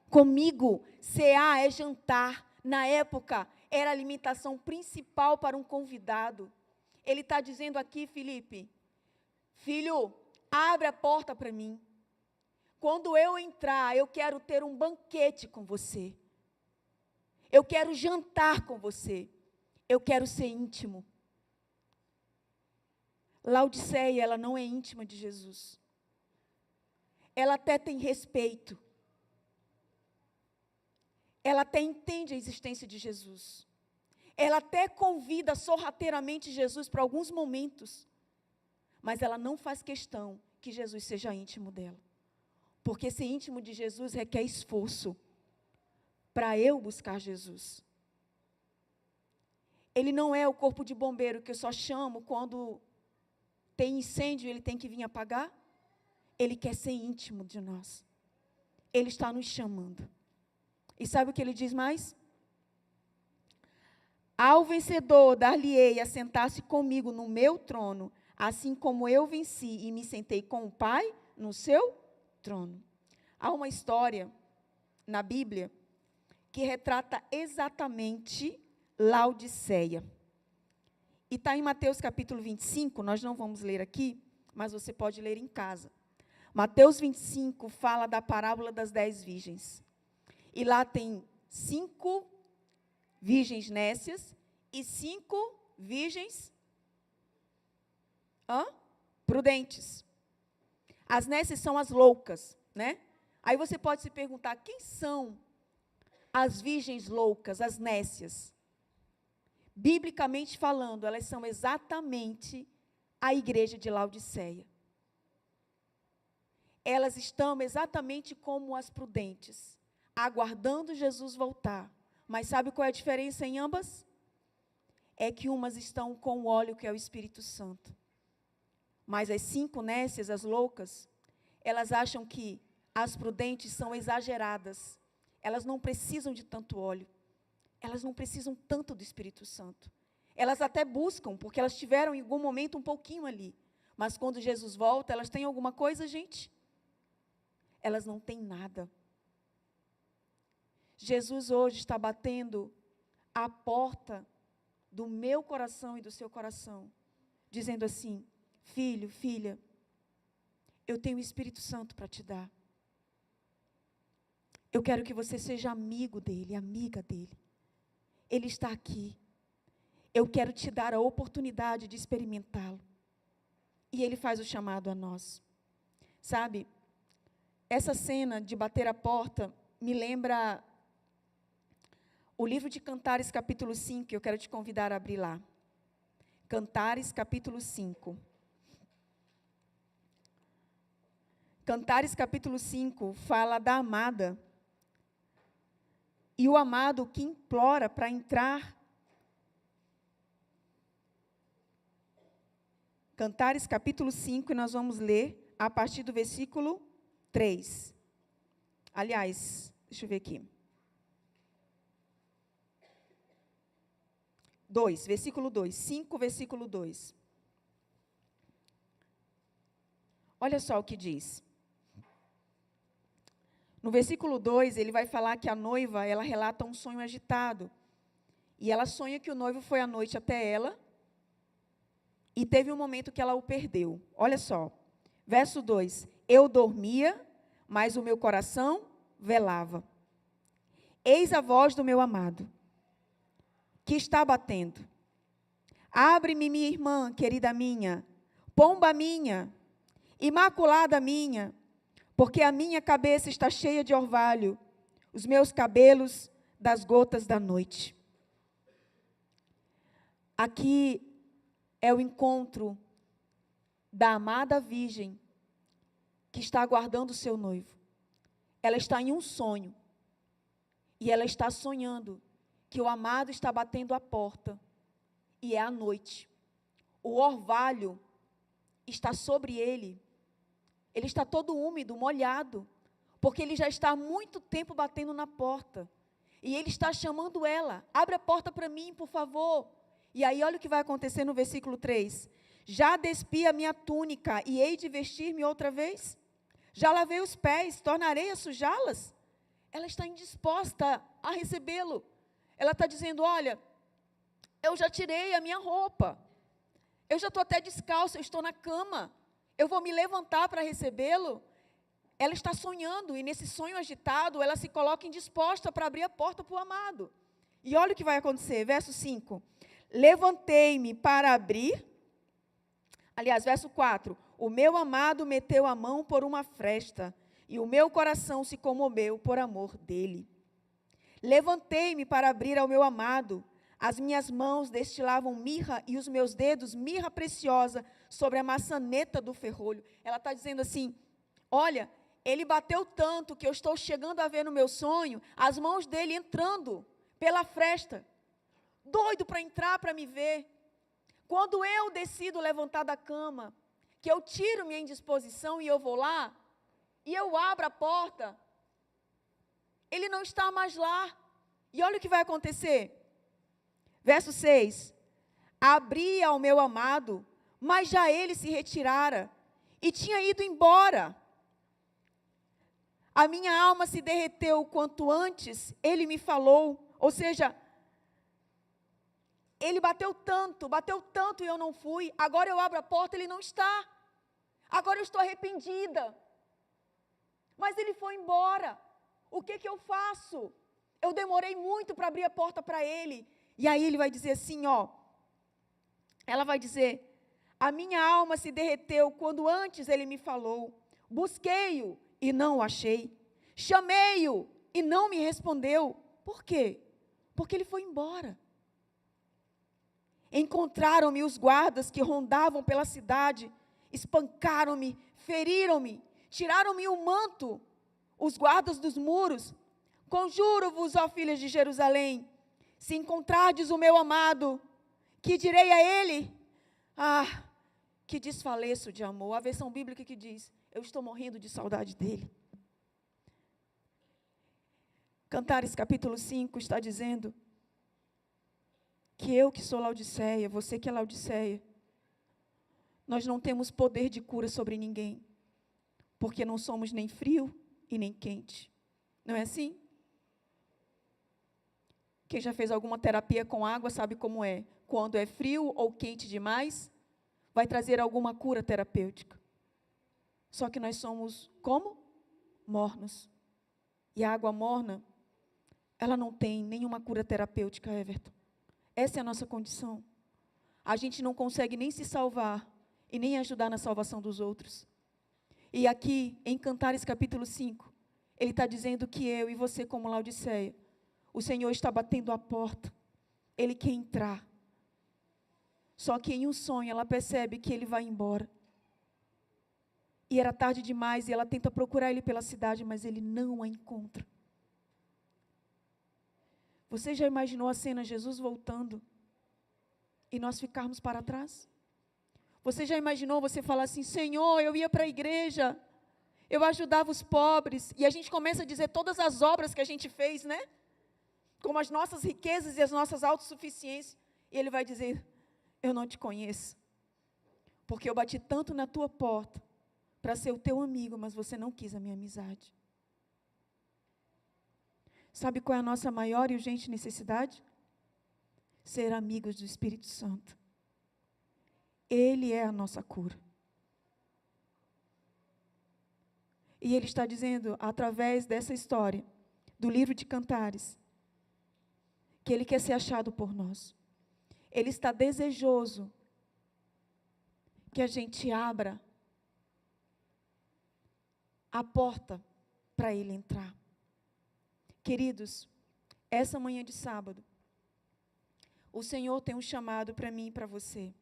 comigo. Cear é jantar. Na época, era a alimentação principal para um convidado. Ele está dizendo aqui, Felipe, filho, abre a porta para mim. Quando eu entrar, eu quero ter um banquete com você. Eu quero jantar com você. Eu quero ser íntimo. Laodiceia, ela não é íntima de Jesus. Ela até tem respeito. Ela até entende a existência de Jesus. Ela até convida sorrateiramente Jesus para alguns momentos. Mas ela não faz questão que Jesus seja íntimo dela. Porque ser íntimo de Jesus requer esforço para eu buscar Jesus. Ele não é o corpo de bombeiro que eu só chamo quando tem incêndio e ele tem que vir apagar. Ele quer ser íntimo de nós. Ele está nos chamando. E sabe o que ele diz mais? Ao vencedor dar-lhe-ei a sentar-se comigo no meu trono, assim como eu venci e me sentei com o Pai no seu trono. Há uma história na Bíblia que retrata exatamente Laodiceia. E está em Mateus capítulo 25, nós não vamos ler aqui, mas você pode ler em casa. Mateus 25 fala da parábola das 10 virgens. E lá tem 5 virgens nécias e 5 virgens prudentes. As nécias são as loucas, né? Aí você pode se perguntar, quem são as virgens loucas, as nécias? Biblicamente falando, elas são exatamente a igreja de Laodiceia. Elas estão exatamente como as prudentes, aguardando Jesus voltar. Mas sabe qual é a diferença em ambas? É que umas estão com o óleo que é o Espírito Santo. Mas as 5 nécias, as loucas, elas acham que as prudentes são exageradas. Elas não precisam de tanto óleo. Elas não precisam tanto do Espírito Santo. Elas até buscam, porque elas tiveram em algum momento um pouquinho ali. Mas quando Jesus volta, elas têm alguma coisa, gente? Elas não têm nada. Jesus hoje está batendo a porta do meu coração e do seu coração, dizendo assim, filho, filha, eu tenho o Espírito Santo para te dar. Eu quero que você seja amigo dele, amiga dele. Ele está aqui. Eu quero te dar a oportunidade de experimentá-lo. E ele faz o chamado a nós. Sabe, essa cena de bater a porta me lembra o livro de Cantares, capítulo 5, eu quero te convidar a abrir lá. Cantares, capítulo 5. Cantares, capítulo 5, fala da amada. E o amado que implora para entrar. Cantares, capítulo 5, e nós vamos ler a partir do versículo 3. Aliás, deixa eu ver aqui. 2, versículo 2. 5, versículo 2. Olha só o que diz. No versículo 2, ele vai falar que a noiva, ela relata um sonho agitado. E ela sonha que o noivo foi à noite até ela e teve um momento que ela o perdeu. Olha só, verso 2. Eu dormia, mas o meu coração velava. Eis a voz do meu amado, que está batendo. Abre-me, minha irmã, querida minha, pomba minha, imaculada minha, porque a minha cabeça está cheia de orvalho, os meus cabelos das gotas da noite. Aqui é o encontro da amada virgem que está aguardando o seu noivo. Ela está em um sonho. E ela está sonhando que o amado está batendo a porta. E é a noite. O orvalho está sobre ele. Ele está todo úmido, molhado. Porque ele já está há muito tempo batendo na porta. E ele está chamando ela. Abre a porta para mim, por favor. E aí olha o que vai acontecer no versículo 3. Já despi a minha túnica e hei de vestir-me outra vez? Já lavei os pés, tornarei a sujá-las? Ela está indisposta a recebê-lo. Ela está dizendo, olha, eu já tirei a minha roupa. Eu já estou até descalça, eu estou na cama. Eu vou me levantar para recebê-lo? Ela está sonhando, e nesse sonho agitado, ela se coloca indisposta para abrir a porta para o amado. E olha o que vai acontecer, verso 5. Levantei-me para abrir. Aliás, verso 4. O meu amado meteu a mão por uma fresta, e o meu coração se comoveu por amor dele. Levantei-me para abrir ao meu amado. As minhas mãos destilavam mirra e os meus dedos mirra preciosa sobre a maçaneta do ferrolho. Ela está dizendo assim, olha, ele bateu tanto que eu estou chegando a ver no meu sonho as mãos dele entrando pela fresta, doido para entrar, para me ver. Quando eu decido levantar da cama, que eu tiro minha indisposição e eu vou lá, e eu abro a porta, ele não está mais lá. E olha o que vai acontecer. Verso 6. Abri ao meu amado, mas já ele se retirara e tinha ido embora. A minha alma se derreteu quanto antes ele me falou. Ou seja, ele bateu tanto e eu não fui. Agora eu abro a porta, ele não está. Agora eu estou arrependida. Mas ele foi embora. O que eu faço? Eu demorei muito para abrir a porta para ele. E aí ele vai dizer assim, ó. Ela vai dizer, a minha alma se derreteu quando antes ele me falou. Busquei-o e não o achei. Chamei-o e não me respondeu. Por quê? Porque ele foi embora. Encontraram-me os guardas que rondavam pela cidade, espancaram-me, feriram-me, tiraram-me o manto, os guardas dos muros. Conjuro-vos, ó filhas de Jerusalém, se encontrardes o meu amado, que direi a ele? Ah, que desfaleço de amor. A versão bíblica que diz, eu estou morrendo de saudade dele. Cantares capítulo 5 está dizendo que eu que sou Laodiceia, você que é Laodiceia, nós não temos poder de cura sobre ninguém, porque não somos nem frio e nem quente. Não é assim? Quem já fez alguma terapia com água sabe como é. Quando é frio ou quente demais, vai trazer alguma cura terapêutica. Só que nós somos como? Mornos. E a água morna, ela não tem nenhuma cura terapêutica, Everton. Essa é a nossa condição. A gente não consegue nem se salvar e nem ajudar na salvação dos outros. E aqui, em Cantares capítulo 5, ele está dizendo que eu e você, como Laodiceia, o Senhor está batendo a porta. Ele quer entrar. Só que em um sonho ela percebe que ele vai embora. E era tarde demais e ela tenta procurar ele pela cidade, mas ele não a encontra. Você já imaginou a cena, Jesus voltando e nós ficarmos para trás? Você já imaginou você falar assim, Senhor, eu ia para a igreja, eu ajudava os pobres, e a gente começa a dizer todas as obras que a gente fez, né? Como as nossas riquezas e as nossas autossuficiências. E ele vai dizer, eu não te conheço, porque eu bati tanto na tua porta para ser o teu amigo, mas você não quis a minha amizade. Sabe qual é a nossa maior e urgente necessidade? Ser amigos do Espírito Santo. Ele é a nossa cura. E ele está dizendo, através dessa história, do livro de Cantares, que ele quer ser achado por nós. Ele está desejoso que a gente abra a porta para Ele entrar. Queridos, essa manhã de sábado, o Senhor tem um chamado para mim e para você.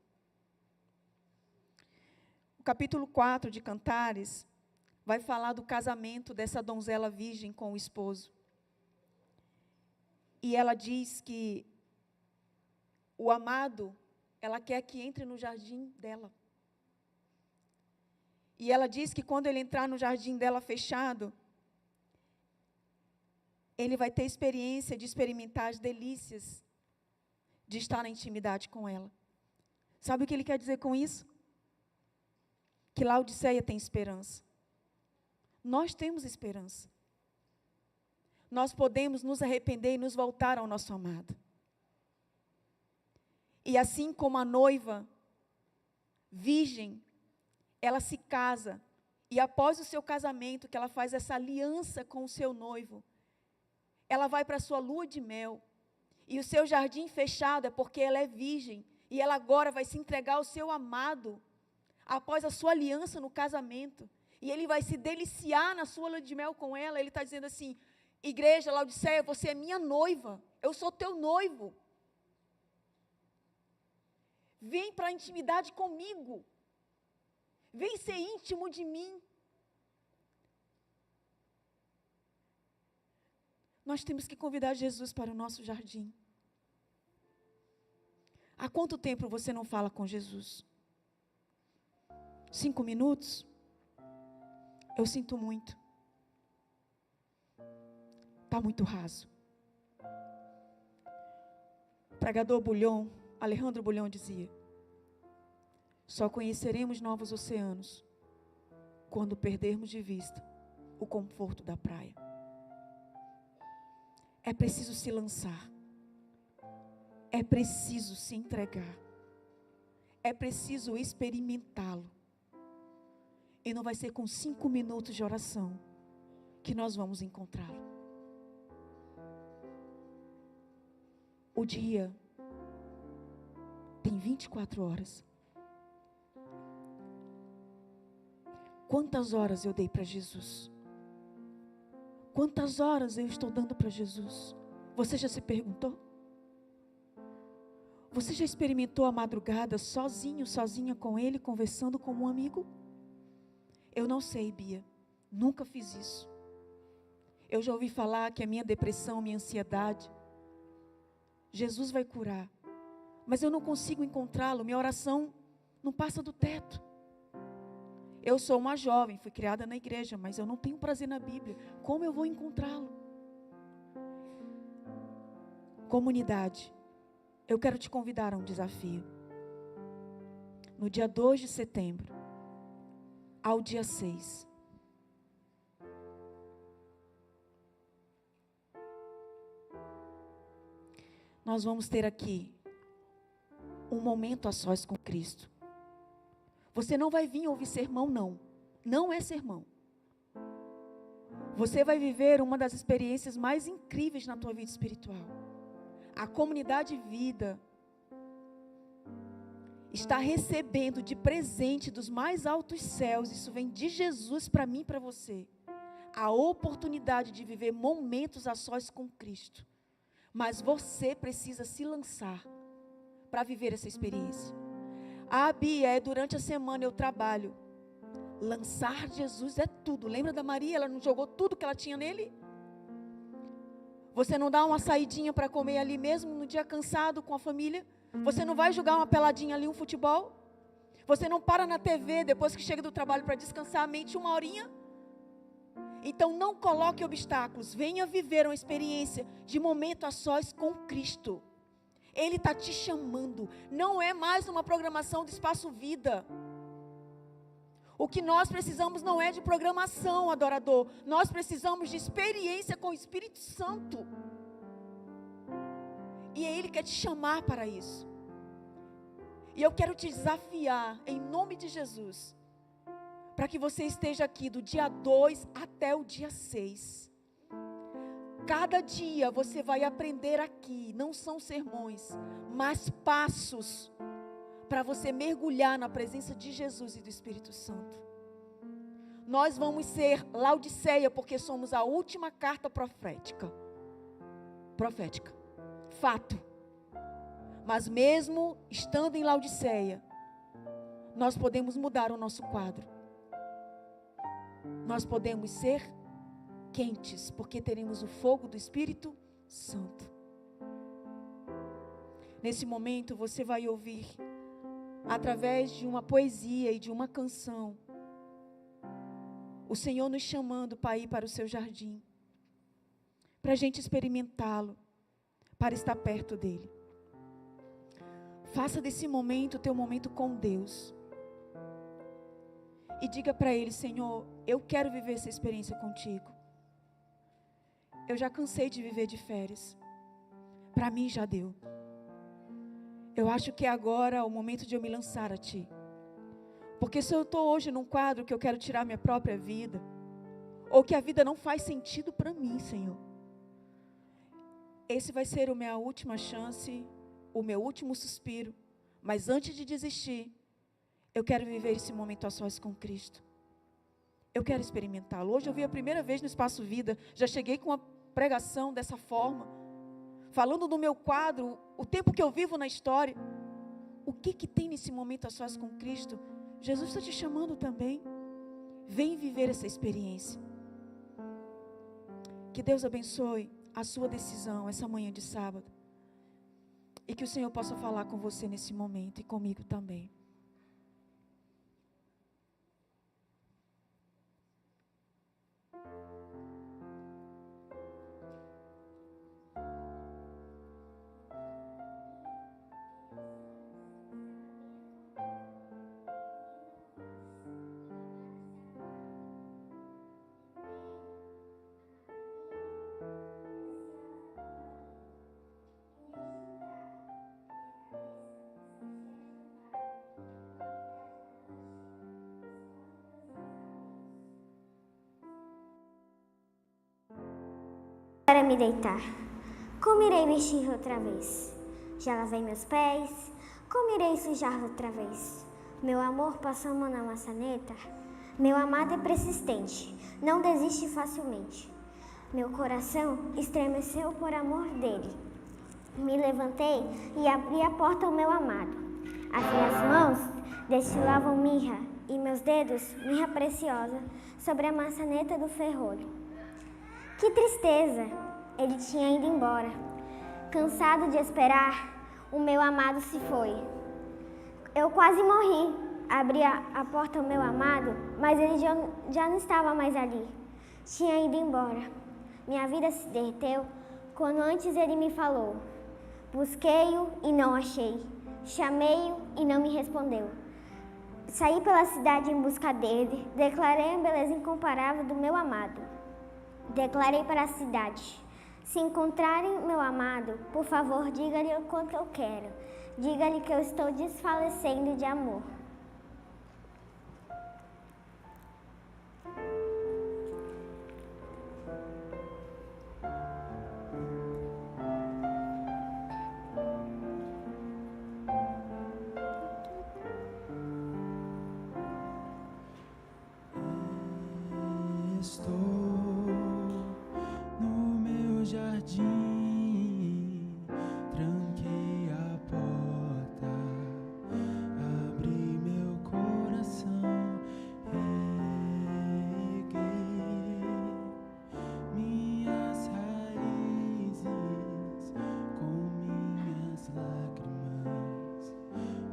O capítulo 4 de Cantares vai falar do casamento dessa donzela virgem com o esposo. E ela diz que o amado, ela quer que entre no jardim dela. E ela diz que quando ele entrar no jardim dela fechado, ele vai ter experiência de experimentar as delícias de estar na intimidade com ela. Sabe o que ele quer dizer com isso? Que Laodiceia tem esperança. Nós temos esperança. Nós podemos nos arrepender e nos voltar ao nosso amado. E assim como a noiva virgem, ela se casa, e após o seu casamento, que ela faz essa aliança com o seu noivo, ela vai para a sua lua de mel, e o seu jardim fechado é porque ela é virgem, e ela agora vai se entregar ao seu amado, após a sua aliança no casamento, e ele vai se deliciar na sua lua de mel com ela. Ele está dizendo assim: igreja, Laodiceia, você é minha noiva, eu sou teu noivo, vem para a intimidade comigo, vem ser íntimo de mim. Nós temos que convidar Jesus para o nosso jardim. Há quanto tempo você não fala com Jesus? 5 minutos? Eu sinto muito. Está muito raso. O pregador Bulhon, Alejandro Bulhon, dizia: só conheceremos novos oceanos quando perdermos de vista o conforto da praia. É preciso se lançar. É preciso se entregar. É preciso experimentá-lo. E não vai ser com 5 minutos de oração que nós vamos encontrá-lo. O dia tem 24 horas. Quantas horas eu dei para Jesus? Quantas horas eu estou dando para Jesus? Você já se perguntou? Você já experimentou a madrugada sozinho, sozinha com Ele, conversando como um amigo? Eu não sei, Bia. Nunca fiz isso. Eu já ouvi falar que a minha depressão, minha ansiedade, Jesus vai curar. Mas eu não consigo encontrá-lo. Minha oração não passa do teto. Eu sou uma jovem, fui criada na igreja, mas eu não tenho prazer na Bíblia. Como eu vou encontrá-lo? Comunidade, eu quero te convidar a um desafio. No dia 2 de setembro, ao dia 6. Nós vamos ter aqui um momento a sós com Cristo. Você não vai vir ouvir sermão, não. Não é sermão. Você vai viver uma das experiências mais incríveis na tua vida espiritual. A comunidade Vida está recebendo de presente dos mais altos céus, isso vem de Jesus para mim e para você, a oportunidade de viver momentos a sós com Cristo. Mas você precisa se lançar para viver essa experiência. Bia, durante a semana eu trabalho. Lançar Jesus é tudo. Lembra da Maria? Ela não jogou tudo que ela tinha nele? Você não dá uma saidinha para comer ali mesmo, no dia cansado com a família? Você não vai jogar uma peladinha ali, um futebol? Você não para na TV depois que chega do trabalho para descansar a mente 1 horinha? Então não coloque obstáculos. Venha viver uma experiência de momento a sós com Cristo. Ele está te chamando. Não é mais uma programação do Espaço Vida. O que nós precisamos não é de programação, adorador. Nós precisamos de experiência com o Espírito Santo. E Ele quer te chamar para isso. E eu quero te desafiar, em nome de Jesus, para que você esteja aqui do dia 2 até o dia 6. Cada dia você vai aprender aqui, não são sermões, mas passos para você mergulhar na presença de Jesus e do Espírito Santo. Nós vamos ser Laodiceia, porque somos a última carta profética. Fato. Mas mesmo estando em Laodiceia, nós podemos mudar o nosso quadro. Nós podemos ser quentes, porque teremos o fogo do Espírito Santo. Nesse momento você vai ouvir, através de uma poesia e de uma canção, o Senhor nos chamando para ir para o seu jardim, para a gente experimentá-lo, para estar perto dele. Faça desse momento o teu momento com Deus. E diga para ele: Senhor, eu quero viver essa experiência contigo. Eu já cansei de viver de férias. Para mim já deu. Eu acho que é agora o momento de eu me lançar a ti. Porque se eu estou hoje num quadro que eu quero tirar minha própria vida, ou que a vida não faz sentido para mim, Senhor, esse vai ser a minha última chance, o meu último suspiro. Mas antes de desistir, eu quero viver esse momento a sós com Cristo. Eu quero experimentá-lo. Hoje eu vi a primeira vez no Espaço Vida, já cheguei com uma pregação dessa forma, falando do meu quadro, o tempo que eu vivo na história. O que tem nesse momento a sós com Cristo? Jesus está te chamando também. Vem viver essa experiência. Que Deus abençoe a sua decisão essa manhã de sábado. E que o Senhor possa falar com você nesse momento e comigo também. Para me deitar, como irei vestir outra vez? Já lavei meus pés, como irei sujar outra vez? Meu amor passou a mão na maçaneta. Meu amado é persistente, não desiste facilmente. Meu coração estremeceu por amor dele. Me levantei e abri a porta ao meu amado. As minhas mãos destilavam mirra e meus dedos mirra preciosa sobre a maçaneta do ferrolho. Que tristeza! Ele tinha ido embora. Cansado de esperar, o meu amado se foi. Eu quase morri. Abri a porta ao meu amado, mas ele já não estava mais ali. Tinha ido embora. Minha vida se derreteu quando antes ele me falou. Busquei-o e não achei. Chamei-o e não me respondeu. Saí pela cidade em busca dele. Declarei a beleza incomparável do meu amado. Declarei para a cidade: se encontrarem meu amado, por favor, diga-lhe o quanto eu quero. Diga-lhe que eu estou desfalecendo de amor. Estou no meu jardim, tranquei a porta, abri meu coração, reguei minhas raízes com minhas lágrimas,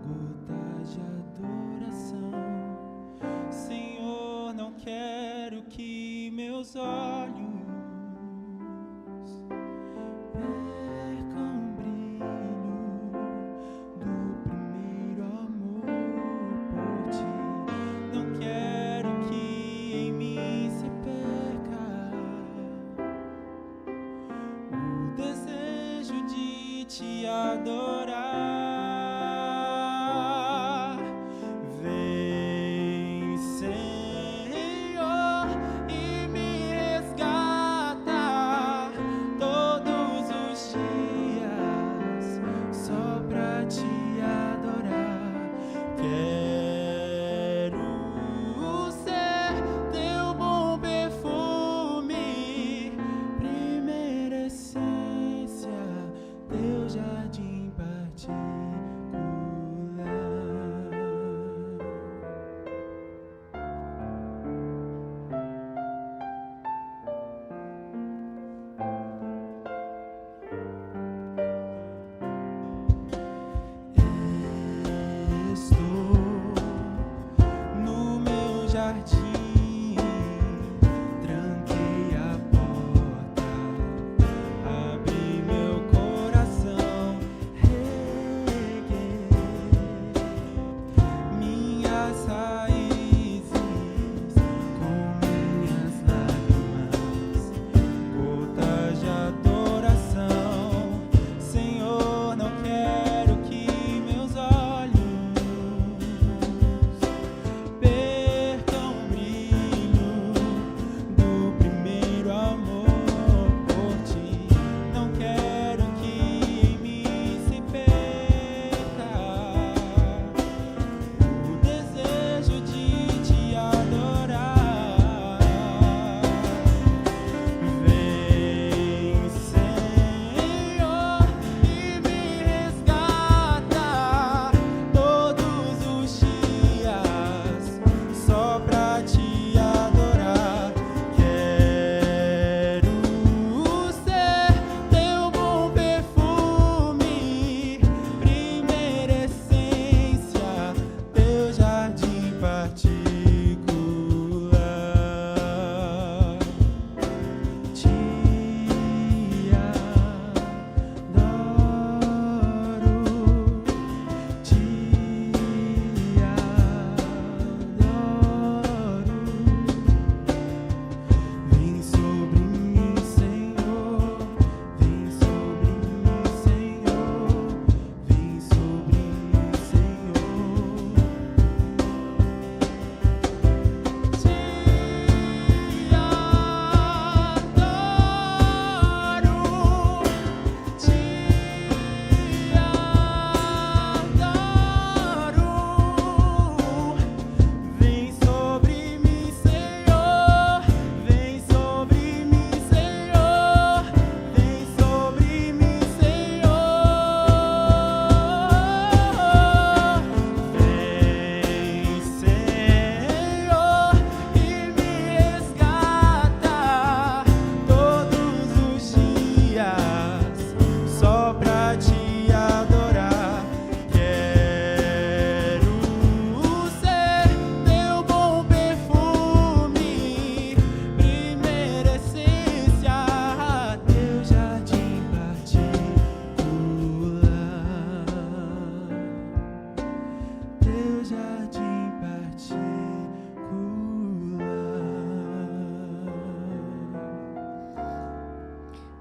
gotas de adoração. Senhor, não quero que meus olhos percam o brilho do primeiro amor por ti. Não quero que em mim se perca o desejo de te adorar. Vem, Senhor, e me resgata todos os dias só pra te adorar.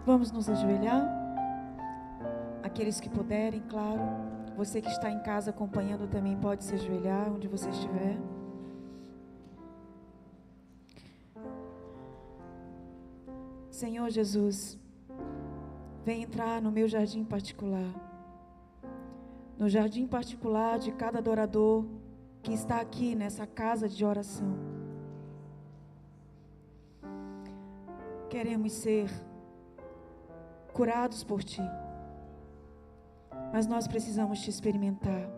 Vamos nos ajoelhar? Aqueles que puderem, claro. Você que está em casa acompanhando também pode se ajoelhar onde você estiver. Senhor Jesus, vem entrar no meu jardim particular. No jardim particular de cada adorador que está aqui nessa casa de oração. Queremos ser curados por Ti, mas nós precisamos Te experimentar.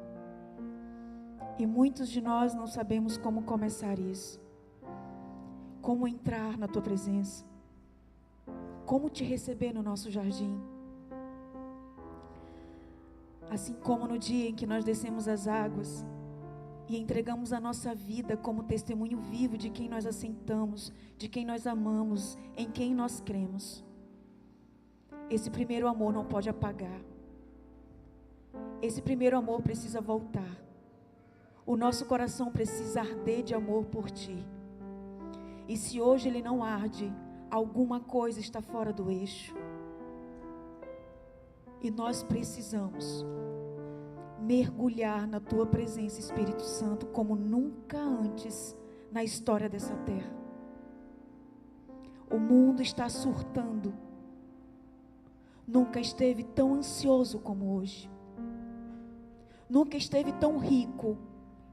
E muitos de nós não sabemos como começar isso. Como entrar na Tua presença. Como Te receber no nosso jardim. Assim como no dia em que nós descemos as águas e entregamos a nossa vida como testemunho vivo de quem nós aceitamos, de quem nós amamos, em quem nós cremos. Esse primeiro amor não pode apagar. Esse primeiro amor precisa voltar. O nosso coração precisa arder de amor por Ti. E se hoje ele não arde, alguma coisa está fora do eixo. E nós precisamos mergulhar na Tua presença, Espírito Santo, como nunca antes na história dessa terra. O mundo está surtando. Nunca esteve tão ansioso como hoje. Nunca esteve tão rico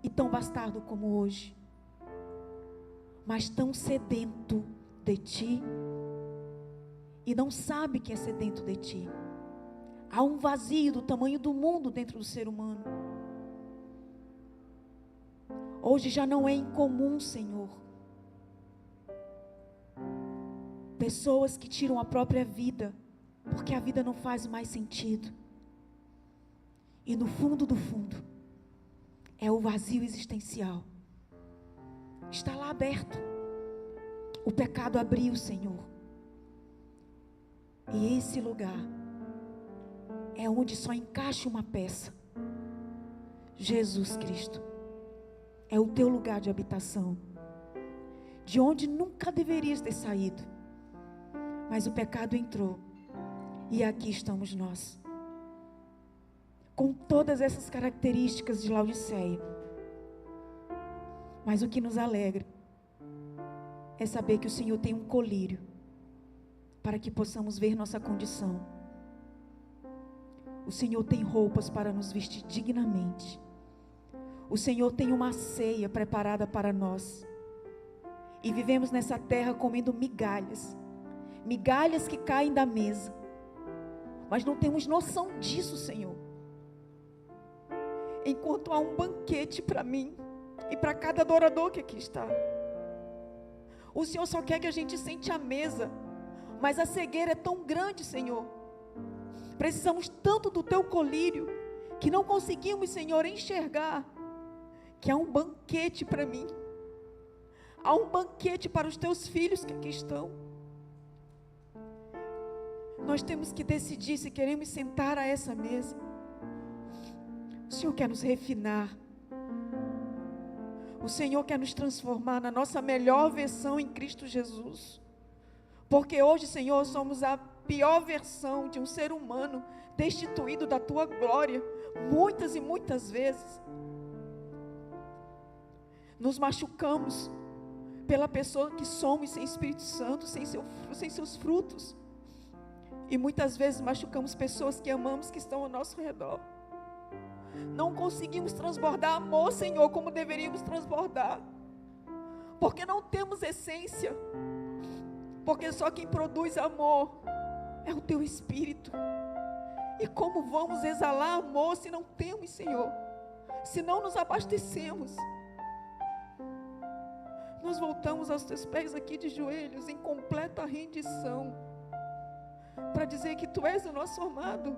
e tão bastardo como hoje. Mas tão sedento de Ti. E não sabe que é sedento de Ti. Há um vazio do tamanho do mundo dentro do ser humano. Hoje já não é incomum, Senhor, pessoas que tiram a própria vida, porque a vida não faz mais sentido. E no fundo do fundo, é o vazio existencial. Está lá aberto. O pecado abriu, Senhor. E esse lugar é onde só encaixa uma peça. Jesus Cristo. É o Teu lugar de habitação. De onde nunca deverias ter saído. Mas o pecado entrou. E aqui estamos nós. Com todas essas características de Laodiceia. Mas o que nos alegra é saber que o Senhor tem um colírio para que possamos ver nossa condição. O Senhor tem roupas para nos vestir dignamente. O Senhor tem uma ceia preparada para nós. E vivemos nessa terra comendo migalhas. Migalhas que caem da mesa. Mas não temos noção disso, Senhor. Enquanto há um banquete para mim e para cada adorador que aqui está. O Senhor só quer que a gente sente a mesa. Mas a cegueira é tão grande, Senhor. Precisamos tanto do Teu colírio que não conseguimos, Senhor, enxergar que há um banquete para mim. Há um banquete para os Teus filhos que aqui estão. Nós temos que decidir se queremos sentar a essa mesa. O Senhor quer nos refinar. O Senhor quer nos transformar na nossa melhor versão em Cristo Jesus. Porque hoje, Senhor, somos a pior versão de um ser humano destituído da Tua glória, muitas e muitas vezes. Nos machucamos pela pessoa que somos sem Espírito Santo, sem seus frutos. E muitas vezes machucamos pessoas que amamos, que estão ao nosso redor. Não conseguimos transbordar amor, Senhor, como deveríamos transbordar. Porque não temos essência. Porque só quem produz amor é o Teu Espírito. E como vamos exalar amor se não temos, Senhor? Se não nos abastecemos? Nós voltamos aos Teus pés aqui de joelhos, em completa rendição, para dizer que Tu és o nosso amado.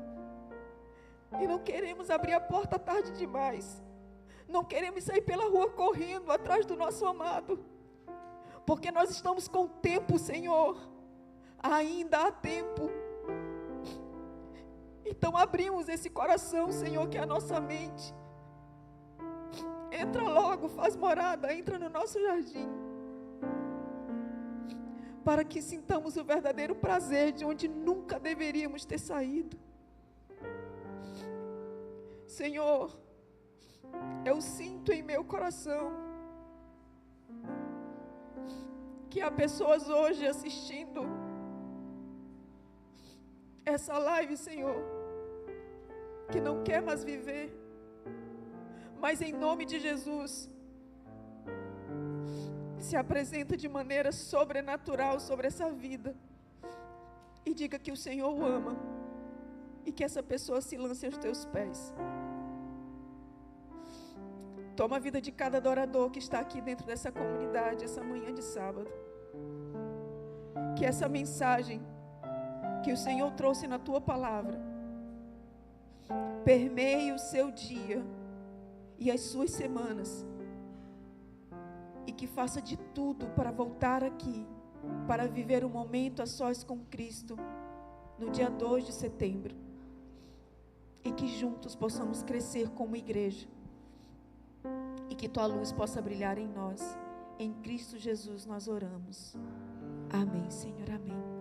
E não queremos abrir a porta tarde demais. Não queremos sair pela rua correndo atrás do nosso amado. Porque nós estamos com tempo, Senhor. Ainda há tempo. Então abrimos esse coração, Senhor, que é a nossa mente. Entra logo, faz morada, entra no nosso jardim. para que sintamos o verdadeiro prazer de onde nunca deveríamos ter saído. Senhor, eu sinto em meu coração que há pessoas hoje assistindo essa live, Senhor, que não quer mais viver, mas em nome de Jesus, se apresenta de maneira sobrenatural sobre essa vida e diga que o Senhor o ama e que essa pessoa se lance aos teus pés. Toma a vida de cada adorador que está aqui dentro dessa comunidade essa manhã de sábado. Que essa mensagem que o Senhor trouxe na tua palavra permeie o seu dia e as suas semanas, e que faça de tudo para voltar aqui, para viver um momento a sós com Cristo no dia 2 de setembro, e que juntos possamos crescer como igreja, e que tua luz possa brilhar em nós. Em Cristo Jesus nós oramos. Amém, Senhor, amém.